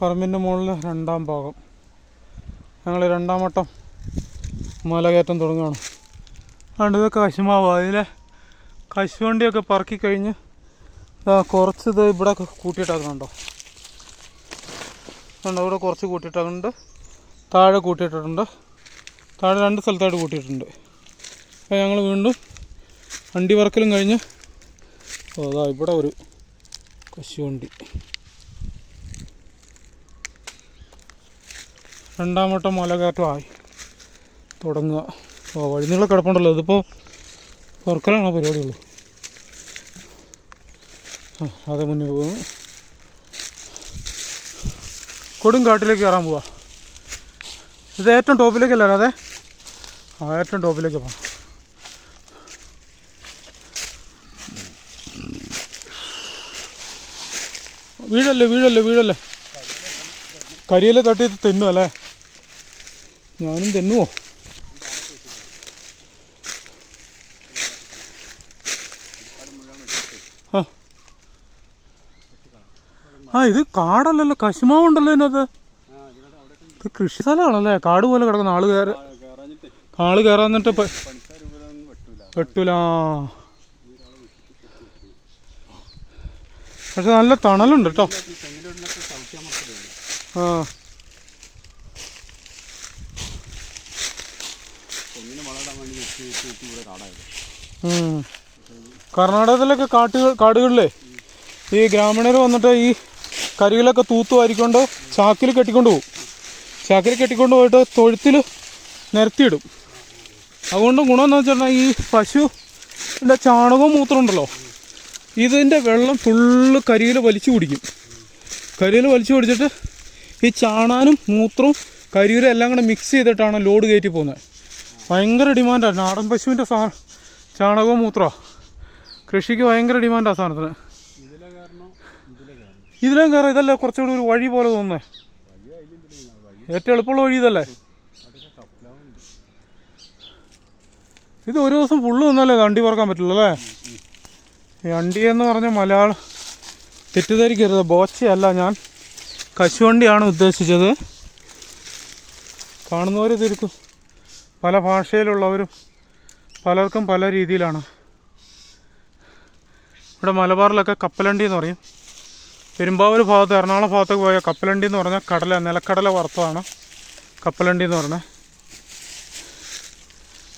പറമ്പിൻ്റെ മുകളിൽ രണ്ടാം ഭാഗം. ഞങ്ങൾ രണ്ടാം വട്ടം മലകയറ്റം തുടങ്ങുകയാണ്. അതുകൊണ്ട് ഇതൊക്കെ കശുമാവ്. അതിലെ കശുവണ്ടിയൊക്കെ പറക്കി കഴിഞ്ഞ് കുറച്ച് ഇത് ഇവിടെ കൂട്ടിയിട്ടാക്കുന്നുണ്ടോ. ഇവിടെ കുറച്ച് കൂട്ടിയിട്ടാക്കുന്നുണ്ട്, താഴെ കൂട്ടിയിട്ടിട്ടുണ്ട്. താഴെ 2 സ്ഥലത്തായിട്ട് കൂട്ടിയിട്ടുണ്ട്. അപ്പോൾ ഞങ്ങൾ വീണ്ടും വണ്ടി പറക്കലും കഴിഞ്ഞ് അതാ ഇവിടെ ഒരു കശുവണ്ടി. രണ്ടാം വട്ടം മലകയറ്റമായി തുടങ്ങുക. വഴിനീളം കിടപ്പുണ്ടല്ലോ. ഇതിപ്പോൾ പറക്കലാണോ പരിപാടിയുള്ളൂ. അതെ മുന്നിൽ പോകുന്നു. കൊടുങ്കാട്ടിലേക്ക് കയറാൻ പോവാ. ഇത് ഏറ്റവും ടോപ്പിലേക്കല്ലേ? അതെ, ഏറ്റവും ടോപ്പിലേക്ക് പോകാം. വീഴല്ലേ. കരിയില തട്ടി തെന്നു അല്ലേ? ഞാനും തെന്നുവോ? ഇത് കാടല്ലല്ലോ, കശുമാവുണ്ടല്ലോ ഇതിനകത്ത്. ഇത് കൃഷി സ്ഥലമാണല്ലേ, കാട് പോലെ കിടക്കുന്ന. ആള് കയറാന്നിട്ട് വെട്ടൂല. പക്ഷെ നല്ല തണലുണ്ട് കേട്ടോ. കർണാടകത്തിലൊക്കെ കാടുകളിലേ ഈ ഗ്രാമീണർ വന്നിട്ട് ഈ കരിയിലൊക്കെ തൂത്തുവാരിക്കൊണ്ട് ചാക്കിൽ കെട്ടിക്കൊണ്ട് പോകും. ചാക്കിൽ കെട്ടിക്കൊണ്ട് പോയിട്ട് തൊഴുത്തിൽ നിരത്തിയിടും. അതുകൊണ്ട് ഗുണമെന്ന് വെച്ചിട്ടുണ്ടെങ്കിൽ ഈ പശുവിൻ്റെ ചാണകവും മൂത്രം ഉണ്ടല്ലോ, ഇതിൻ്റെ വെള്ളം ഫുള്ള് കരിയിൽ വലിച്ചു കുടിക്കും. കരിയിൽ വലിച്ചു കുടിച്ചിട്ട് ഈ ചാണാനും മൂത്രവും കരിയിലും എല്ലാം കൂടെ മിക്സ് ചെയ്തിട്ടാണ് ലോഡ് കയറ്റി പോകുന്നത്. ഭയങ്കര ഡിമാൻഡാണ് നാടൻ പശുവിൻ്റെ ചാണകവും മൂത്രമാണ്. കൃഷിക്ക് ഭയങ്കര ഡിമാൻഡാണ് സാധനത്തിന്. ഇതിലും കയറാം. ഇതല്ലേ കുറച്ചുകൂടി ഒരു വഴി പോലെ തോന്നുന്നത്. ഏറ്റവും എളുപ്പമുള്ള വഴി ഇതല്ലേ. ഇത് ഒരു ദിവസം ഫുള്ള് നിന്നല്ലേ വണ്ടി പറക്കാൻ പറ്റുള്ളൂ അല്ലേ? ഈ വണ്ടി എന്ന് പറഞ്ഞാൽ മലയാളം തെറ്റിദ്ധരിക്കരുത്, ബോച്ചയല്ല, ഞാൻ കശുവണ്ടിയാണ് ഉദ്ദേശിച്ചത്. കാണുന്നവർ തിരിക്കും. പല ഭാഷയിലുള്ളവരും പലർക്കും പല രീതിയിലാണ്. ഇവിടെ മലബാറിലൊക്കെ കപ്പലണ്ടി എന്ന് പറയും. പെരുമ്പാവൂർ ഭാഗത്ത്, എറണാകുളം ഭാഗത്തേക്ക് പോയ കപ്പലണ്ടി എന്ന് പറഞ്ഞാൽ നിലക്കടല വറുത്തതാണ് കപ്പലണ്ടി എന്ന് പറഞ്ഞത്.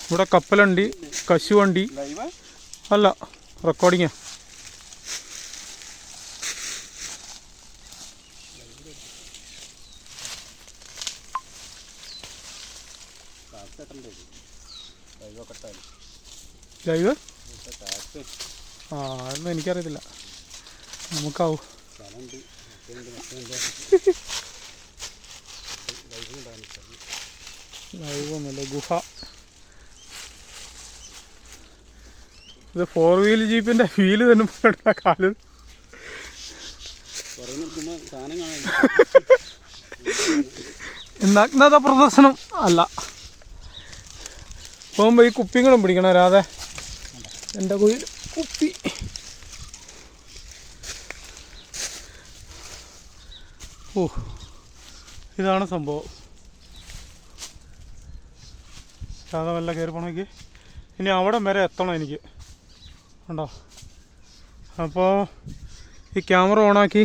ഇവിടെ കപ്പലണ്ടി, കശുവണ്ടി അല്ല, റെക്കോർഡിങ്ങാ. ലൈവ് അതൊന്നും എനിക്കറിയത്തില്ല. നമുക്കാവും. ലൈവൊന്നുമില്ല. ഗുഹ. ഇത് 4 വീൽ ജീപ്പിൻ്റെ വീല് തന്നെ കാല്. നഗ്നത പ്രദർശനം അല്ല. പോകുമ്പോൾ ഈ കുപ്പികളും പിടിക്കണം. രാധെ എൻ്റെ കുയിൽ കുപ്പി. ഇതാണ് സംഭവം. രാധ വല്ല കയറി പോകണമെങ്കിൽ ഇനി അവിടെ വരെ എത്തണം എനിക്ക്. ഉണ്ടോ? അപ്പോൾ ഈ ക്യാമറ ഓണാക്കി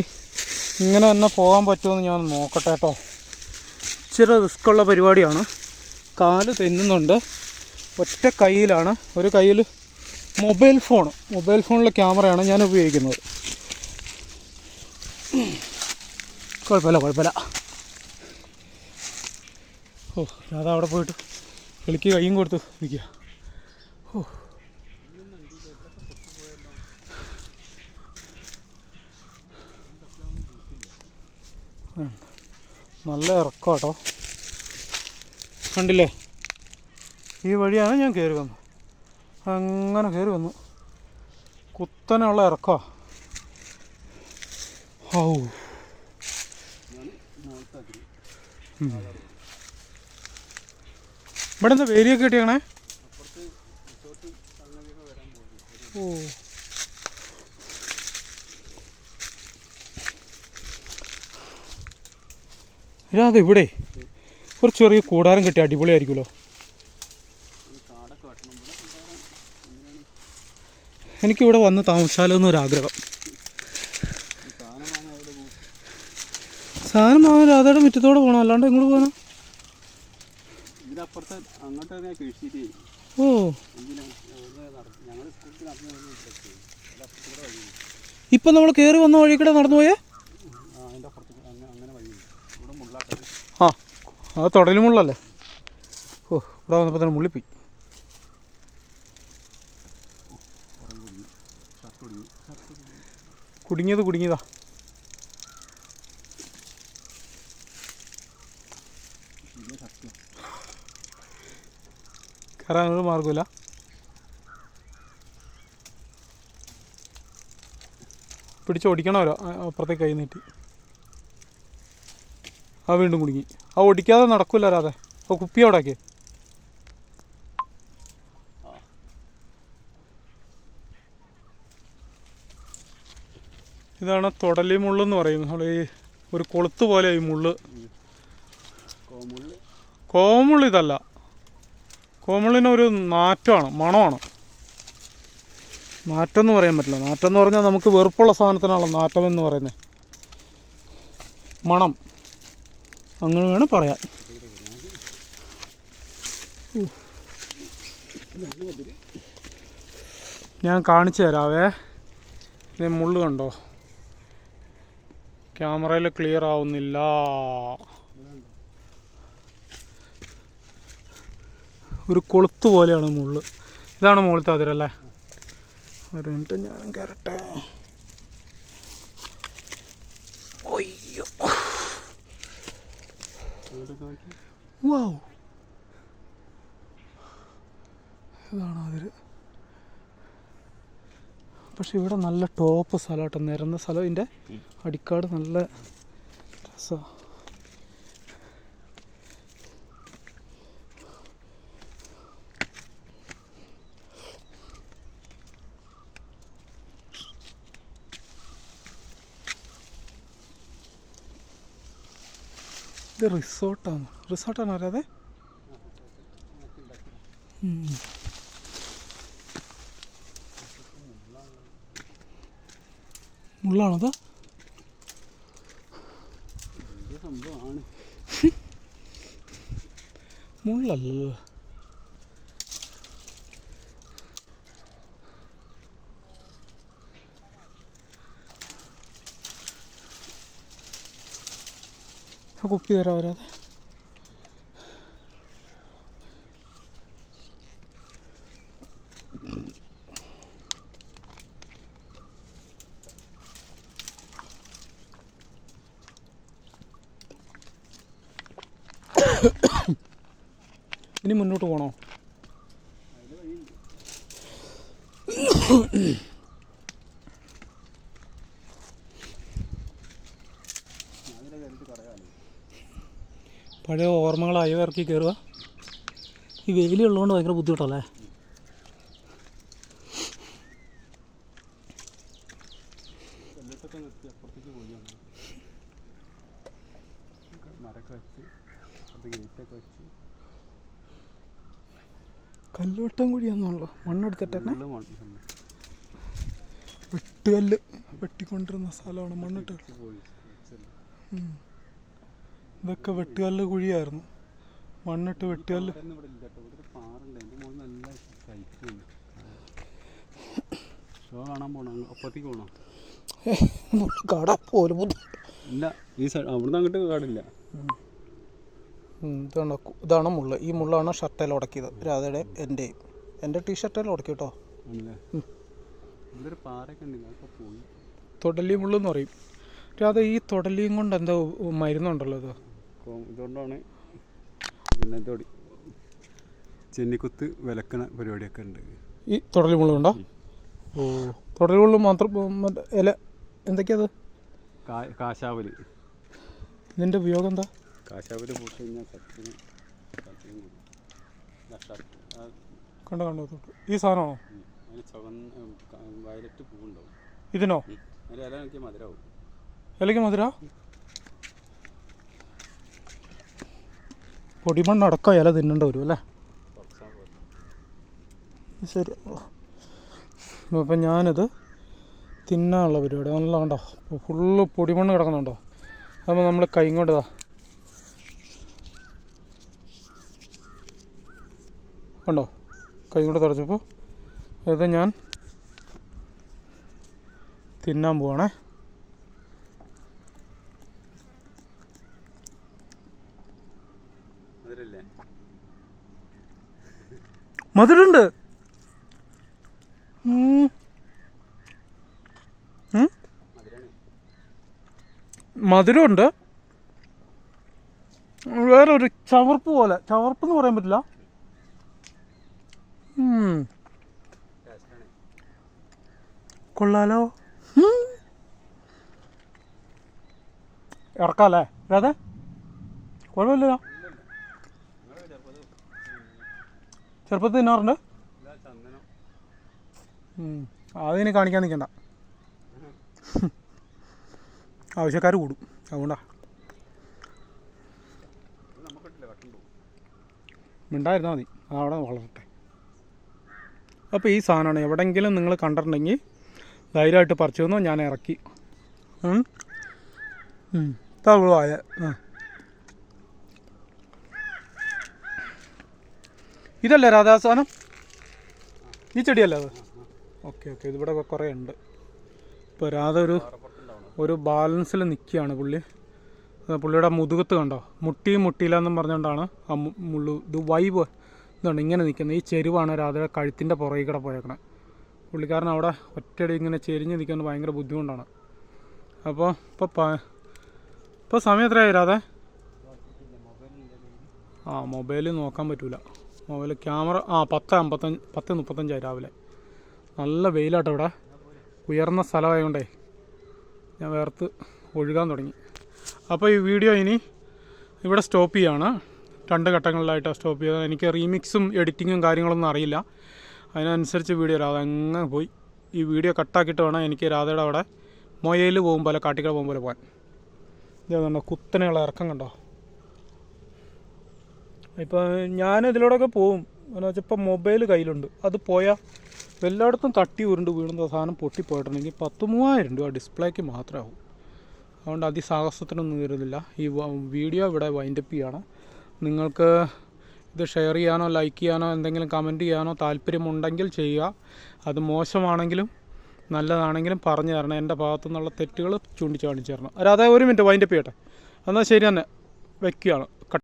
ഇങ്ങനെ തന്നെ പോകാൻ പറ്റുമെന്ന് ഞാൻ നോക്കട്ടെ കേട്ടോ. ഇച്ചിരി റിസ്ക്കുള്ള പരിപാടിയാണ്. കാല് തെന്നുന്നുണ്ട്. ഒറ്റ കയ്യിലാണ്. ഒരു കയ്യിൽ മൊബൈൽ ഫോണിലെ ക്യാമറയാണ് ഞാൻ ഉപയോഗിക്കുന്നത്. കുഴപ്പമില്ല. രാധ അവിടെ പോയിട്ട് കിളിക്ക് കയ്യും കൊടുത്ത് നിൽക്കുക. നല്ല ഇറക്കം കേട്ടോ. കണ്ടില്ലേ? ഈ വഴിയാണ് ഞാൻ കയറി വന്നത്. അങ്ങനെ കയറി വന്നു. കുത്തനെയുള്ള ഇറക്കമാണ്. ഇവിടെ എന്താ വേലിയൊക്കെ കിട്ടിയാണേ? ഇതാ ഇവിടെ ഒരു ചെറിയ കൂടാരം കെട്ടി അടിപൊളിയായിരിക്കുമല്ലോ. എനിക്കിവിടെ വന്ന് താമസിച്ചാലോ എന്നൊരാഗ്രഹം. സാധനം വാങ്ങാൻ രാധയുടെ മുറ്റത്തോടെ പോകണം, അല്ലാണ്ട് എങ്ങോട്ട് പോകാനാ? ഓ, ഇപ്പം നമ്മൾ കയറി വന്ന വഴി കൂടെ നടന്നു പോയേ? ആ, അത് തുടലും മുള്ളല്ലേ? ഓ, ഇവിടെ വന്നപ്പോൾ തന്നെ മുള്ളിപ്പോയി. കുടുങ്ങിയതാ. കയറാനൊരു മാർഗമില്ല. പിടിച്ചോടിക്കണമല്ലോ അപ്പുറത്തേക്ക് കൈ നീട്ടി. ആ വീണ്ടും കുടുങ്ങി. ആ ഓടിക്കാതെ നടക്കില്ല രാധെ. ആ കുപ്പി അവിടേക്ക്. ഇതാണ് തൊടലി മുള്ളെന്ന് പറയുന്നത്. നമ്മൾ ഈ ഒരു കൊളുത്ത് പോലെ ഈ മുള്ള്. കോമുള്ള് ഇതല്ല. കോമുള്ളിനൊരു നാറ്റമാണ്, മണമാണ്. നാറ്റം എന്ന് പറയാൻ പറ്റില്ല. നാറ്റം എന്ന് പറഞ്ഞാൽ നമുക്ക് വെറുപ്പുള്ള സാധനത്തിനാണല്ലോ നാറ്റം എന്ന് പറയുന്നത്. മണം അങ്ങനെ വേണം പറയാൻ. ഞാൻ കാണിച്ചു തരാവേ. ഇത് മുള്ള് കണ്ടോ? ക്യാമറയിൽ ക്ലിയർ ആവുന്നില്ല. ഒരു കൊളുത്ത് പോലെയാണ് മുള്ള്. ഇതാണ് മുകളിലത്തെ അതിരല്ലേ? ഒരു മിനിറ്റ് ഞാൻ കയറട്ടെ. അയ്യോ, വാവ്, ഇതാണ് അതിര്. പക്ഷെ ഇവിടെ നല്ല ടോപ്പ് സ്ഥലമാട്ടോ, നിരന്ന സ്ഥലം. ഇതിൻ്റെ അടിക്കാട് നല്ല രസമാണ്. ഇത് റിസോർട്ടാണ് അറിയാതെ. മുള്ളാണത്. മുള്ളല്ലോ. കുപ്പി തരാൻ വരാതെ. ഇനി മുന്നോട്ട് പോകണോ? പഴയ ഓർമ്മകൾ അയവിറക്കി കയറുക. ഈ വെയിലുള്ളതുകൊണ്ട് ഭയങ്കര ബുദ്ധിമുട്ടല്ലേ? കല്ലുവട്ടം കുഴിയാണെന്നുള്ളൂ. മണ്ണെടുത്തിട്ടെ വെട്ടുകല്ല് വെട്ടിക്കൊണ്ടിരുന്ന സ്ഥലമാണ്. മണ്ണിട്ട് ഇതൊക്കെ വെട്ടുകല്ല് കുഴിയായിരുന്നു. മണ്ണിട്ട് വെട്ടുകല്ല്. കാടാ പോലും ഇതാണ് മുള്ള്. ഈ മുള്ളാണ് ഷർട്ടിൽ ഉടക്കിയത്. രാധയുടെ എൻ്റെ ടീഷർട്ടിൽ ഉടക്കി കേട്ടോ. തൊടലി മുള്ളെന്ന് പറയും. രാധ, ഈ തൊടലിയും കൊണ്ട് എന്തോ മരുന്നുണ്ടല്ലോ ഇത്. ഇതുകൊണ്ടാണ് ചെന്നിക്കുത്ത് വിലക്കണ പരിപാടിയൊക്കെ ഉണ്ട്. ഈ തൊടലി മുള്ള ഉണ്ടോ? ഓ, തൊടലി മുള്ള മാത്രം. ഇല എന്തൊക്കെയത്? കാശാവല്. ഇതിൻ്റെ ഉപയോഗം എന്താ? കാശാവല് പൂട്ട് കഴിഞ്ഞാൽ കണ്ടോ ഈ സാധനമാണോ? വയലറ്റ് പൂവുണ്ടാവും ഇതിനോ? ഇല നോക്കിയാൽ മധുരമാവും. ഇലയ്ക്ക് മധുര? പൊടിമണ്ണ് അടക്കം ഇല തിന്നേണ്ടി വരും അല്ലേ? ശരി. അപ്പം ഞാനിത് തിന്നാനുള്ള പരിപാടി നല്ല കണ്ടോ, ഫുള്ള് പൊടിമണ്ണ് കിടക്കുന്നുണ്ടോ? അപ്പോൾ നമ്മൾ കൈ കൊണ്ട് കണ്ടോ, കൈ കൊണ്ട് തുടച്ചപ്പോൾ ഇത് ഞാൻ തിന്നാൻ പോവാണേ. മധുരമുണ്ട്. മധുരമുണ്ട്, വേറൊരു ചവർപ്പ് പോലെ. ചവർപ്പെന്ന് പറയാൻ പറ്റില്ല. കൊള്ളാലോ. ഇറക്കാല്ലേ അതെ, കുഴപ്പമില്ല. ചെറുപ്പത്തിൽ തിന്നാറുണ്ട്. അതിന് കാണിക്കാൻ നിൽക്കണ്ട, ആവശ്യക്കാർ കൂടും, അതുകൊണ്ടാ. മിണ്ടായിരുന്നാൽ മതി, അതവിടെ വളരട്ടെ. അപ്പോൾ ഈ സാധനമാണ് എവിടെയെങ്കിലും നിങ്ങൾ കണ്ടിട്ടുണ്ടെങ്കിൽ ധൈര്യമായിട്ട് പറിച്ചു തന്നോ, ഞാൻ ഇറക്കി തവളായ. ഇതല്ലേ രാധാ സാധനം? ഈ ചെടിയല്ലേ അത്? ഓക്കെ ഓക്കെ, ഇതിവിടെ കുറേ ഉണ്ട്. ഇപ്പോൾ രാധ ഒരു ബാലൻസിൽ നിൽക്കുകയാണ് പുള്ളി. പുള്ളിയുടെ മുതുകത്ത് കണ്ടോ, മുട്ടിയില്ല എന്നും പറഞ്ഞുകൊണ്ടാണ് ആ ഇത് വൈബ് ഇതുണ്ട് ഇങ്ങനെ നിൽക്കുന്നത്. ഈ ചെരുവാണ് രാധയുടെ കഴുത്തിൻ്റെ പുറകെ കൂടെ പോയേക്കണേ. പുള്ളിക്കാരൻ അവിടെ ഒറ്റയടി ഇങ്ങനെ ചെരിഞ്ഞ് നിൽക്കുന്നത് ഭയങ്കര ബുദ്ധിമുട്ടാണ്. അപ്പോൾ ഇപ്പോൾ സമയം എത്രയായി രാധ? മൊബൈൽ നോക്കാൻ പറ്റില്ല. മൊബൈൽ ക്യാമറ 10:35 രാവിലെ. നല്ല വെയിലാട്ടോ ഇവിടെ, ഉയർന്ന സ്ഥലമായതുകൊണ്ടേ ഞാൻ വേർത്ത് ഒഴുകാൻ തുടങ്ങി. അപ്പോൾ ഈ വീഡിയോ ഇനി ഇവിടെ സ്റ്റോപ്പ് ചെയ്യുകയാണ്. 2 ഘട്ടങ്ങളിലായിട്ടാണ് സ്റ്റോപ്പ് ചെയ്തത്. എനിക്ക് റീമിക്സും എഡിറ്റിങ്ങും കാര്യങ്ങളൊന്നും അറിയില്ല, അതിനനുസരിച്ച് വീഡിയോ രാധ അങ്ങ് പോയി. ഈ വീഡിയോ കട്ടാക്കിയിട്ട് വേണം എനിക്ക് രാധയുടെ അവിടെ മൊയയിൽ പോകുമ്പോൾ കാട്ടിക്കട പോകുമ്പോൾ പോകാൻ. ഇതുണ്ടോ കുത്തനെയുള്ള ഇറക്കം കണ്ടോ. ഇപ്പോൾ ഞാനിതിലൂടെയൊക്കെ പോവും, എന്ന് വെച്ചാൽ ഇപ്പം മൊബൈൽ കയ്യിലുണ്ട്. അത് പോയാൽ എല്ലായിടത്തും തട്ടി ഉരുണ്ട് വീഴുന്ന സാധനം പൊട്ടിപ്പോയിട്ടുണ്ടെങ്കിൽ 10,000 രൂപ ഡിസ്പ്ലേക്ക് മാത്രമാവും. അതുകൊണ്ട് അതിസാഹസത്തിനൊന്നും വരുന്നില്ല. ഈ വീഡിയോ ഇവിടെ വൈൻഡപ്പ് ചെയ്യാണ്. നിങ്ങൾക്ക് ഇത് ഷെയർ ചെയ്യാനോ ലൈക്ക് ചെയ്യാനോ എന്തെങ്കിലും കമൻറ്റ് ചെയ്യാനോ താല്പര്യമുണ്ടെങ്കിൽ ചെയ്യുക. അത് മോശമാണെങ്കിലും നല്ലതാണെങ്കിലും പറഞ്ഞു തരണം. എൻ്റെ ഭാഗത്തു നിന്നുള്ള തെറ്റുകൾ ചൂണ്ടിക്കാണിച്ചു തരണം. അതായത് 1 മിനിറ്റ് വൈൻഡപ്പ് ചെയ്യട്ടെ. എന്നാൽ ശരി തന്നെ വയ്ക്കുകയാണ്.